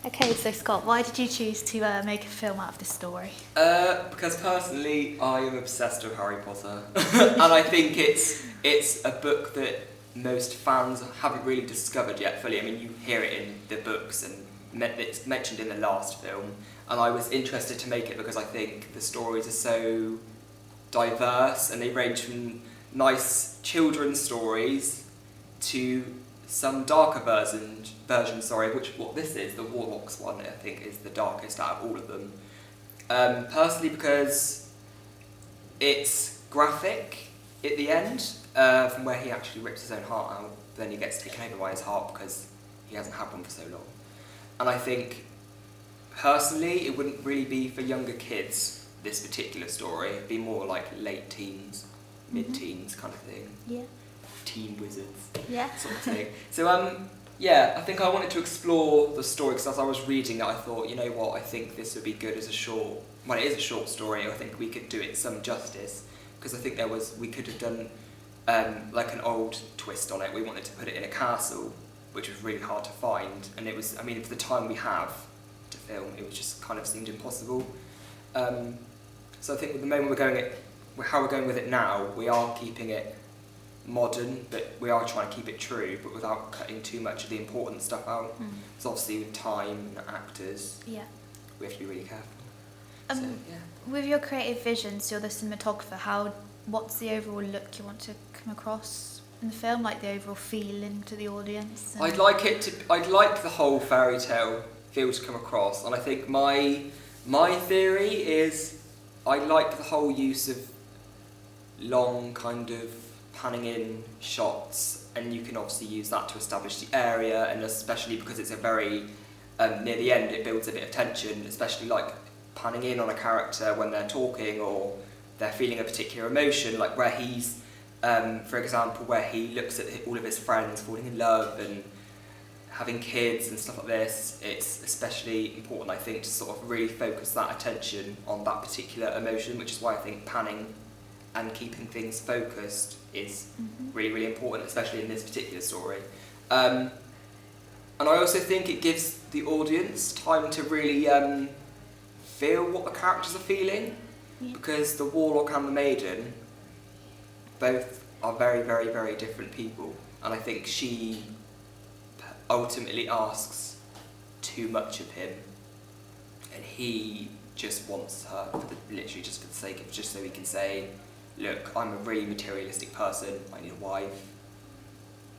Okay, so Scott, why did you choose to make a film out of this story? Because personally, I am obsessed with Harry Potter, and I think it's a book that most fans haven't really discovered yet fully. I mean, you hear it in the books, and it's mentioned in the last film, and I was interested to make it because I think the stories are so diverse, and they range from nice children's stories to some darker version, which what this is, the Warlock's one, I think is the darkest out of all of them. Personally, because it's graphic at the end, from where he actually rips his own heart out, then he gets taken over by his heart because he hasn't had one for so long. And I think, personally, it wouldn't really be for younger kids, this particular story. It'd be more like late teens, mid-teens kind of thing. Yeah. Teen wizards, Yeah. sort of thing. So, yeah, I think I wanted to explore the story because as I was reading it, I thought, you know what, I think this would be good as a short. Well, it is a short story. I think we could do it some justice because I think we could have done like an old twist on it. We wanted to put it in a castle, which was really hard to find, and it was. I mean, for the time we have to film, it was just kind of seemed impossible. So I think with the moment how we're going with it now, we are keeping it modern, but we are trying to keep it true, but without cutting too much of the important stuff out. Because obviously with time and actors, we have to be really careful. So, yeah. With your creative visions, you're the cinematographer. What's the overall look you want to come across in the film? Like the overall feeling to the audience? I'd like the whole fairy tale feel to come across, and I think my theory is I like the whole use of long kind of panning in shots, and you can obviously use that to establish the area, and especially because it's a very near the end, it builds a bit of tension, especially like panning in on a character when they're talking or they're feeling a particular emotion, like where he's for example, where he looks at all of his friends falling in love and having kids and stuff like this. It's especially important, I think, to sort of really focus that attention on that particular emotion, which is why I think panning and keeping things focused is really, really important, especially in this particular story. And I also think it gives the audience time to really feel what the characters are feeling, because the Warlock and the Maiden both are very, very, very different people, and I think she ultimately asks too much of him, and he just wants her literally just for the sake of just so he can say, look, I'm a really materialistic person, I need a wife.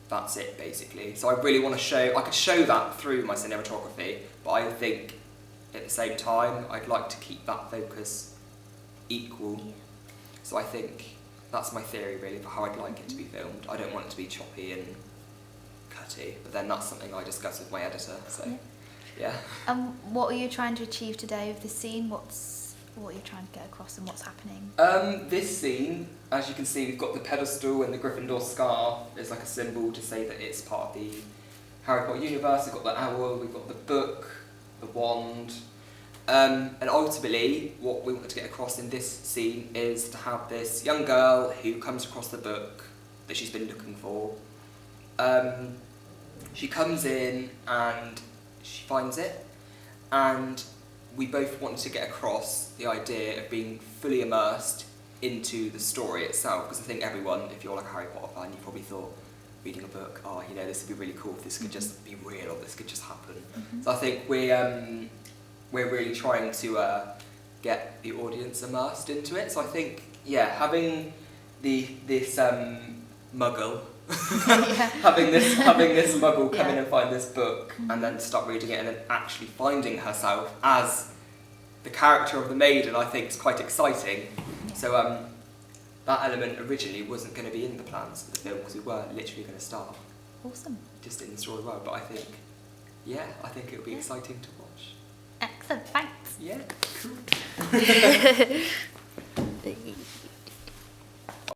That's it, basically. So I really want to I could show that through my cinematography, but I think at the same time, I'd like to keep that focus equal. So I think that's my theory, really, for how I'd like it to be filmed. I don't want it to be choppy and cutty, but then that's something I discuss with my editor, so, yeah. What are you trying to achieve today with this scene? What are you trying to get across and what's happening? This scene, as you can see, we've got the pedestal and the Gryffindor scar is like a symbol to say that it's part of the Harry Potter universe. We've got the owl, we've got the book, the wand, and ultimately what we want to get across in this scene is to have this young girl who comes across the book that she's been looking for. She comes in and she finds it, and we both wanted to get across the idea of being fully immersed into the story itself, because I think everyone, if you're like a Harry Potter fan, you probably thought, reading a book, oh, you know, this would be really cool if this could just be real, or this could just happen. So I think we're really trying to get the audience immersed into it. So I think, yeah, having this muggle, having this muggle come in and find this book and then start reading it and then actually finding herself as the character of the Maiden, I think is quite exciting. So that element originally wasn't going to be in the plans for the film because we were literally going to start just in the story world, but I think it would be exciting to watch. Excellent, thanks. Yeah, cool.